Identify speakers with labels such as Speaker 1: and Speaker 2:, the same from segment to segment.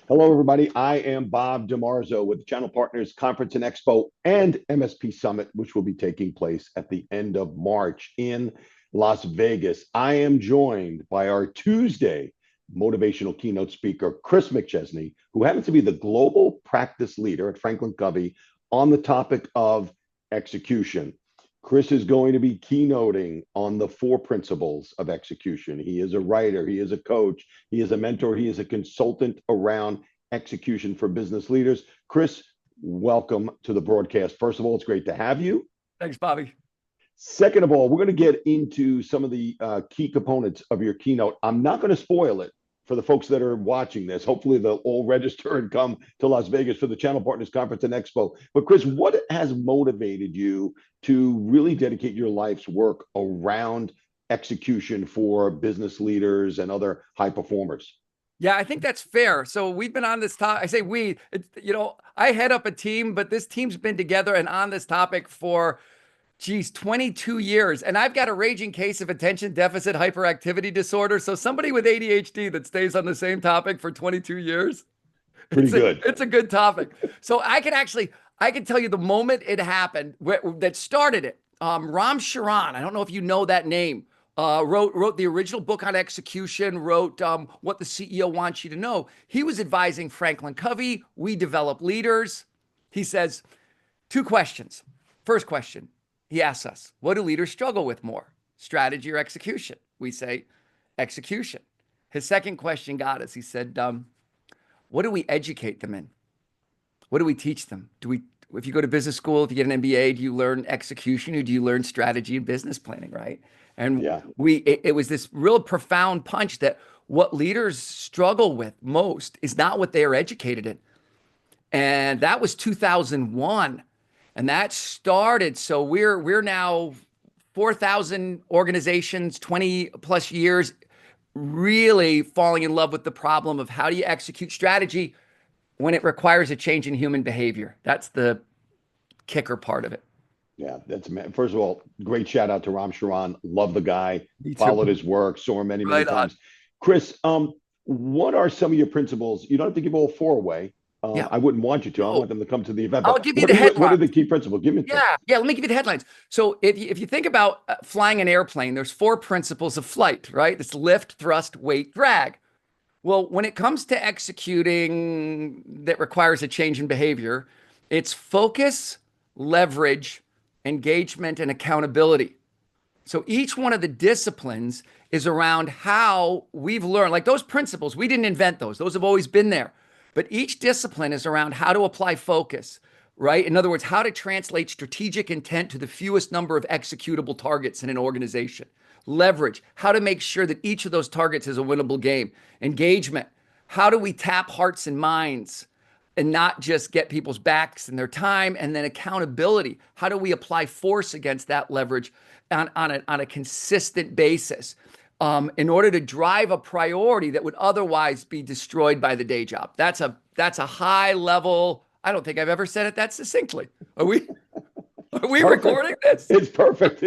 Speaker 1: Hello, everybody. I am Bob DeMarzo with the Channel Partners Conference and Expo and MSP Summit, which will be taking place at the end of March in Las Vegas. I am joined by our Tuesday motivational keynote speaker, Chris McChesney, who happens to be the global practice leader at Franklin Covey on the topic of execution. Chris is going to be keynoting on the four principles of execution. He is a writer, he is a coach, he is a mentor, he is a consultant around execution for business leaders. Chris, welcome to the broadcast. First of all, it's great to have you.
Speaker 2: Thanks, Bobby.
Speaker 1: Second of all, we're going to get into some of the key components of your keynote. I'm not going to spoil it for the folks that are watching this. Hopefully, they'll all register and come to Las Vegas for the Channel Partners Conference and Expo. But, Chris, what has motivated you to really dedicate your life's work around execution for business leaders and other high performers?
Speaker 2: Yeah, I think that's fair. So we've been on this topic. I say I head up a team, but this team's been together and on this topic for 22 years. And I've got a raging case of attention deficit hyperactivity disorder. So somebody with ADHD that stays on the same topic for 22 years,
Speaker 1: Pretty good.
Speaker 2: It's a good topic. So I can tell you the moment it happened that started it. Ram Charan, I don't know if you know that name, wrote the original book on execution, wrote What the CEO Wants You to Know. He was advising Franklin Covey. We develop leaders. He says, two questions. First question, he asks us, what do leaders struggle with more, strategy or execution? We say, execution. His second question got us. He said, what do we educate them in? What do we teach them? If you go to business school, if you get an MBA, do you learn execution or do you learn strategy and business planning, right? And
Speaker 1: Yeah.
Speaker 2: it was this real profound punch that what leaders struggle with most is not what they are educated in. And that was 2001. And that started, so we're now 4,000 organizations, 20 plus years, really falling in love with the problem of how do you execute strategy when it requires a change in human behavior. That's the kicker part of it.
Speaker 1: Yeah, first of all, great shout out to Ram Charan. Love the guy,
Speaker 2: Me too.
Speaker 1: followed his work, saw him many, many
Speaker 2: Right on.
Speaker 1: times. Chris, what are some of your principles? You don't have to give all four away.
Speaker 2: Yeah.
Speaker 1: I wouldn't want you to. I
Speaker 2: No.
Speaker 1: want them to come to the event.
Speaker 2: I'll
Speaker 1: But
Speaker 2: give you the
Speaker 1: what are
Speaker 2: headline.
Speaker 1: the key principles? Give me.
Speaker 2: Yeah. Let me give you the headlines. So if you think about flying an airplane, there's four principles of flight, right? It's lift, thrust, weight, drag. Well, when it comes to executing that requires a change in behavior, it's focus, leverage, engagement, and accountability. So each one of the disciplines is around how we've learned, like those principles, we didn't invent those. Those have always been there. But each discipline is around how to apply focus, right? In other words, how to translate strategic intent to the fewest number of executable targets in an organization. Leverage, how to make sure that each of those targets is a winnable game. Engagement, how do we tap hearts and minds and not just get people's backs and their time? And then accountability, how do we apply force against that leverage on a consistent basis in order to drive a priority that would otherwise be destroyed by the day job? That's a high level. I don't think I've ever said it that succinctly. Are we recording this?
Speaker 1: It's perfect.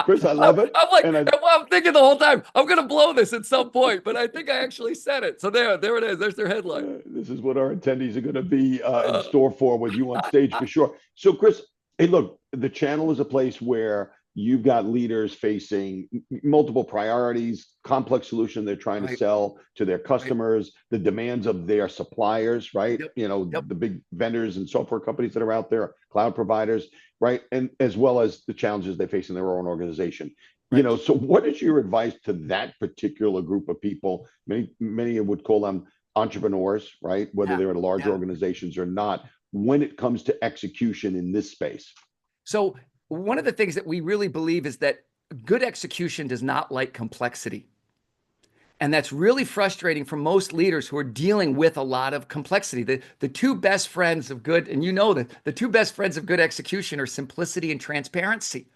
Speaker 1: Chris, I love it.
Speaker 2: I'm like, I'm thinking the whole time, I'm going to blow this at some point, but I think I actually said it. So there it is. There's their headline.
Speaker 1: This is what our attendees are going to be in store for with you on stage for sure. So, Chris, hey, look, the channel is a place where you've got leaders facing multiple priorities, complex solution they're trying to sell to their customers, the demands of their suppliers, right? The big vendors and software companies that are out there, cloud providers, right? And as well as the challenges they face in their own organization. So what is your advice to that particular group of people? Many would call them entrepreneurs, right? Whether they're in large organizations or not, when it comes to execution in this space.
Speaker 2: So one of the things that we really believe is that good execution does not like complexity. And that's really frustrating for most leaders who are dealing with a lot of complexity. The two best friends of good, and you know that the two best friends of good execution are simplicity and transparency.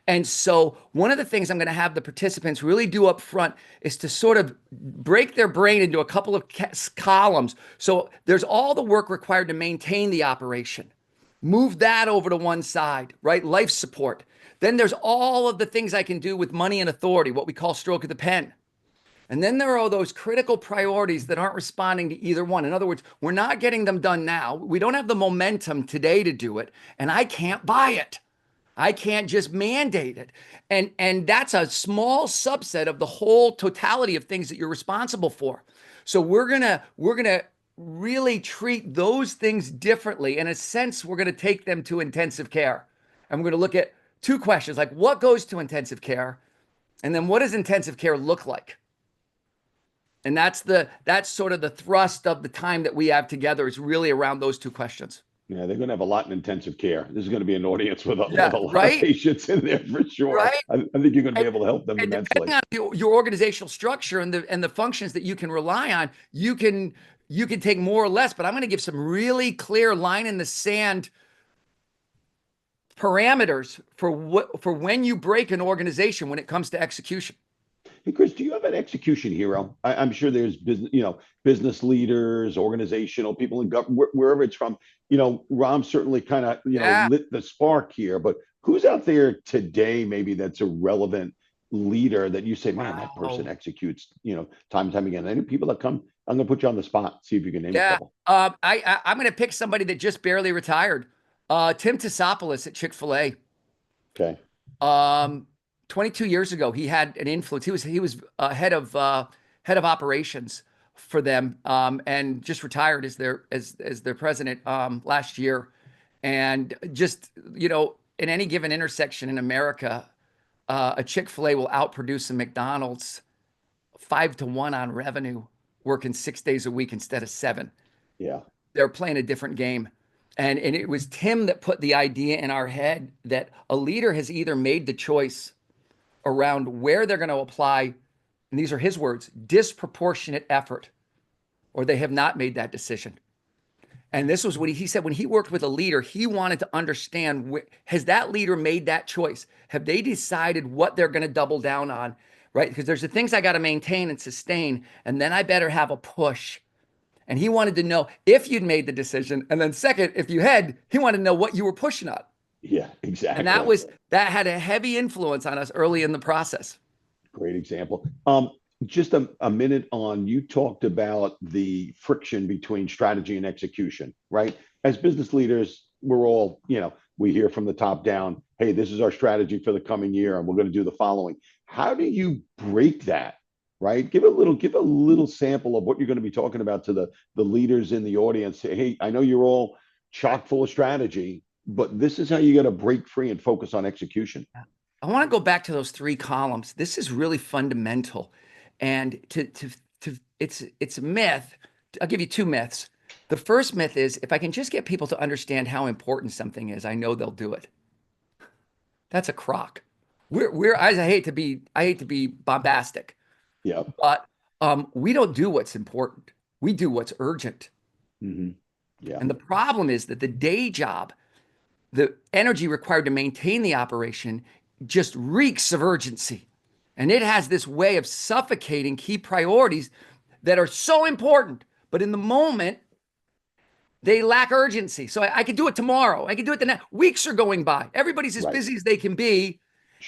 Speaker 2: And so one of the things I'm going to have the participants really do up front is to sort of break their brain into a couple of columns. So there's all the work required to maintain the operation. Move that over to one side, right? Life support. Then there's all of the things I can do with money and authority, what we call stroke of the pen. And then there are those critical priorities that aren't responding to either one. In other words, we're not getting them done now. We don't have the momentum today to do it, and I can't buy it. I can't just mandate it. And that's a small subset of the whole totality of things that you're responsible for. So we're gonna really treat those things differently. In a sense, we're gonna take them to intensive care. And we're gonna look at two questions, like what goes to intensive care? And then what does intensive care look like? And that's sort of the thrust of the time that we have together, is really around those two questions.
Speaker 1: Yeah, they're going to have a lot in intensive care. This is going to be an audience with
Speaker 2: Yeah,
Speaker 1: a lot of
Speaker 2: right?
Speaker 1: patients in there for sure.
Speaker 2: Right?
Speaker 1: I think you're going to be able to help them
Speaker 2: And
Speaker 1: immensely.
Speaker 2: depending on your organizational structure and the functions that you can rely on, you can take more or less. But I'm going to give some really clear line in the sand parameters for when you break an organization when it comes to execution.
Speaker 1: Hey, Chris, do you have an execution hero? I'm sure there's business leaders, organizational people in government, wherever it's from. Rom certainly kind of,
Speaker 2: Yeah.
Speaker 1: lit the spark here, but who's out there today, maybe that's a relevant leader that you say, man, that person
Speaker 2: Wow.
Speaker 1: executes, time and time again. Any people that come, I'm going to put you on the spot, see if you can name a
Speaker 2: Yeah.
Speaker 1: couple.
Speaker 2: I'm going to pick somebody that just barely retired. Tim Tisopoulos at Chick-fil-A.
Speaker 1: Okay.
Speaker 2: 22 years ago, he had an influence. He was head of operations for them, and just retired as their president last year. And just, in any given intersection in America, a Chick-fil-A will outproduce a McDonald's 5-1 on revenue, working 6 days a week instead of 7.
Speaker 1: Yeah.
Speaker 2: They're playing a different game. And it was Tim that put the idea in our head that a leader has either made the choice around where they're going to apply, and these are his words, disproportionate effort, or they have not made that decision. And this was what he said when he worked with a leader. He wanted to understand, has that leader made that choice? Have they decided what they're going to double down on, right? Because there's the things I got to maintain and sustain, and then I better have a push. And he wanted to know if you'd made the decision. And then second, if you had, he wanted to know what you were pushing on.
Speaker 1: Yeah, exactly.
Speaker 2: And that had a heavy influence on us early in the process.
Speaker 1: Great example. Just a minute on, you talked about the friction between strategy and execution, right? As business leaders, we're all, we hear from the top down, hey, this is our strategy for the coming year, and we're going to do the following. How do you break that, right? Give a little sample of what you're going to be talking about to the leaders in the audience. Say, hey, I know you're all chock full of strategy, but this is how you got to break free and focus on execution.
Speaker 2: I want to go back to those 3 columns. This is really fundamental. And it's a myth. I'll give you 2 myths. The first myth is, if I can just get people to understand how important something is, I know they'll do it. That's a crock. I hate to be bombastic.
Speaker 1: Yeah.
Speaker 2: But we don't do what's important. We do what's urgent.
Speaker 1: Mm-hmm. Yeah.
Speaker 2: And the problem is that the day job, the energy required to maintain the operation, just reeks of urgency. And it has this way of suffocating key priorities that are so important, but in the moment, they lack urgency. So I could do it tomorrow. I could do it the next. Weeks are going by. Everybody's as busy as they can be,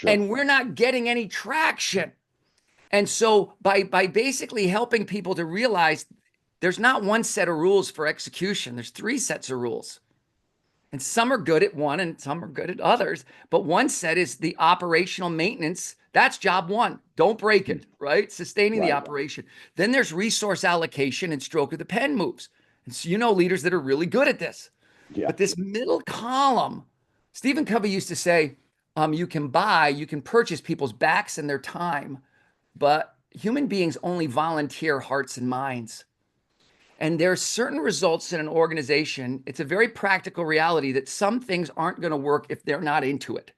Speaker 2: and we're not getting any traction. And so by basically helping people to realize there's not one set of rules for execution, there's 3 sets of rules. And some are good at one and some are good at others. But one set is the operational maintenance. That's job 1. Don't break it, right? Sustaining the operation. Then there's resource allocation and stroke of the pen moves. And so leaders that are really good at this. Yeah. But this middle column, Stephen Covey used to say, you can purchase people's backs and their time, but human beings only volunteer hearts and minds. And there are certain results in an organization. It's a very practical reality that some things aren't going to work if they're not into it.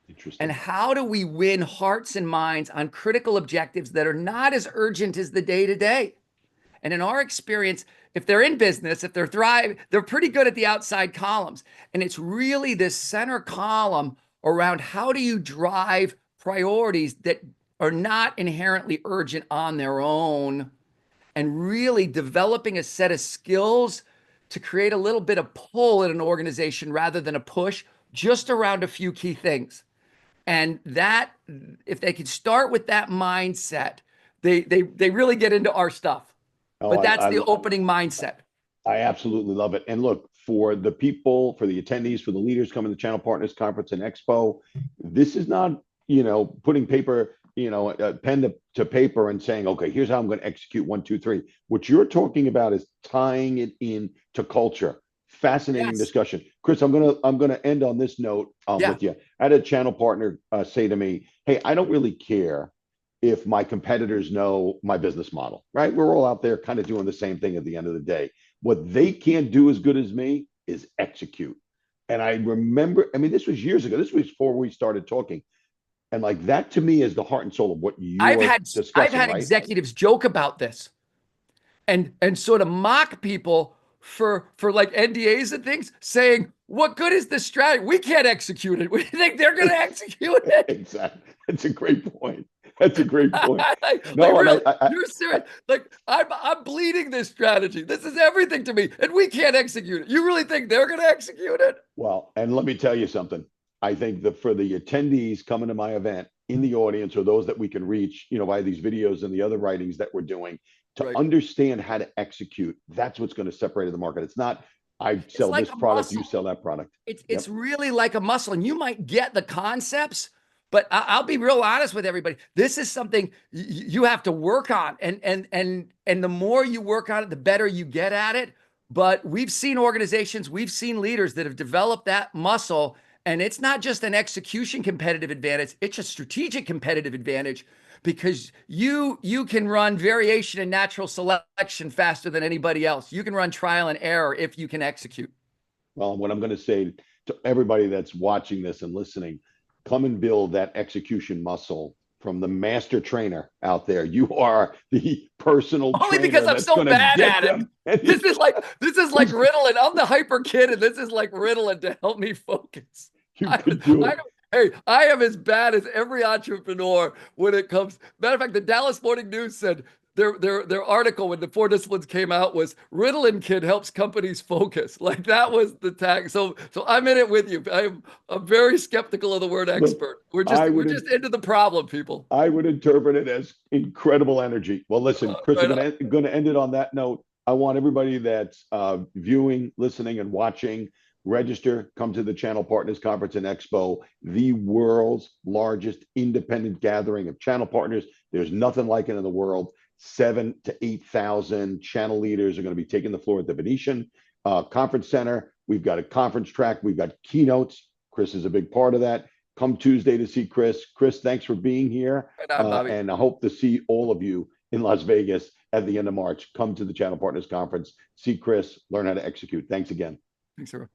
Speaker 2: Interesting. And how do we win hearts and minds on critical objectives that are not as urgent as the day-to-day? And in our experience, if they're in business, if they're thriving, they're pretty good at the outside columns. And it's really this center column around how do you drive priorities that are not inherently urgent on their own, and really developing a set of skills to create a little bit of pull in an organization rather than a push, just around a few key things. And that, if they could start with that mindset, they really get into our stuff.
Speaker 1: Oh,
Speaker 2: But that's the opening mindset.
Speaker 1: I absolutely love it. And look, for the people, for the attendees, for the leaders coming to Channel Partners Conference and Expo, this is not, putting paper, pen to paper and saying, okay, here's how I'm going to execute 1, 2, 3. What you're talking about is tying it in to culture. Fascinating discussion. Chris, I'm gonna end on this note with you. I had a channel partner say to me, hey, I don't really care if my competitors know my business model, right? We're all out there kind of doing the same thing at the end of the day. What they can't do as good as me is execute. And I remember, I mean, this was years ago. This was before we started talking. And like that to me is the heart and soul of what you're discussing,
Speaker 2: I've had
Speaker 1: right?
Speaker 2: executives joke about this and sort of mock people for like NDAs and things, saying, what good is this strategy? We can't execute it. We think they're going to execute it.
Speaker 1: Exactly. That's a great point. That's a great point.
Speaker 2: You're serious. Like I'm bleeding this strategy. This is everything to me, and we can't execute it. You really think they're going to execute it?
Speaker 1: Well, and let me tell you something. I think that for the attendees coming to my event in the audience, or those that we can reach, by these videos and the other writings that we're doing, to understand how to execute, that's what's going to separate the market. It's not I sell this product, you sell that product.
Speaker 2: It's really like a muscle, and you might get the concepts, but I'll be real honest with everybody. This is something you have to work on, and the more you work on it, the better you get at it. But we've seen organizations, we've seen leaders that have developed that muscle, and it's not just an execution competitive advantage, it's a strategic competitive advantage, because you can run variation and natural selection faster than anybody else. You can run trial and error if you can execute.
Speaker 1: Well, what I'm going to say to everybody that's watching this and listening, come and build that execution muscle from the master trainer out there. You are the personal
Speaker 2: only
Speaker 1: trainer
Speaker 2: because I'm so bad at it. This is like Ritalin. I'm the hyper kid, and this is like Ritalin to help me focus.
Speaker 1: You could do it.
Speaker 2: Hey, I am as bad as every entrepreneur when it comes. Matter of fact, the Dallas Morning News said their article when the 4 disciplines came out was Ritalin kid helps companies focus. Like that was the tag. So I'm in it with you. I'm very skeptical of the word expert. We're just into the problem, people.
Speaker 1: I would interpret it as incredible energy. Well, listen, Chris, I'm going to end it on that note. I want everybody that's viewing, listening, and watching, register, come to the Channel Partners Conference and Expo, the world's largest independent gathering of channel partners. There's nothing like it in the world. 7,000 to 8,000 channel leaders are going to be taking the floor at the Venetian Conference Center. We've got a conference track. We've got keynotes. Chris is a big part of that. Come Tuesday to see Chris. Chris, thanks for being here. And I hope to see all of you in Las Vegas at the end of March. Come to the Channel Partners Conference. See Chris. Learn how to execute. Thanks again.
Speaker 2: Thanks, sir.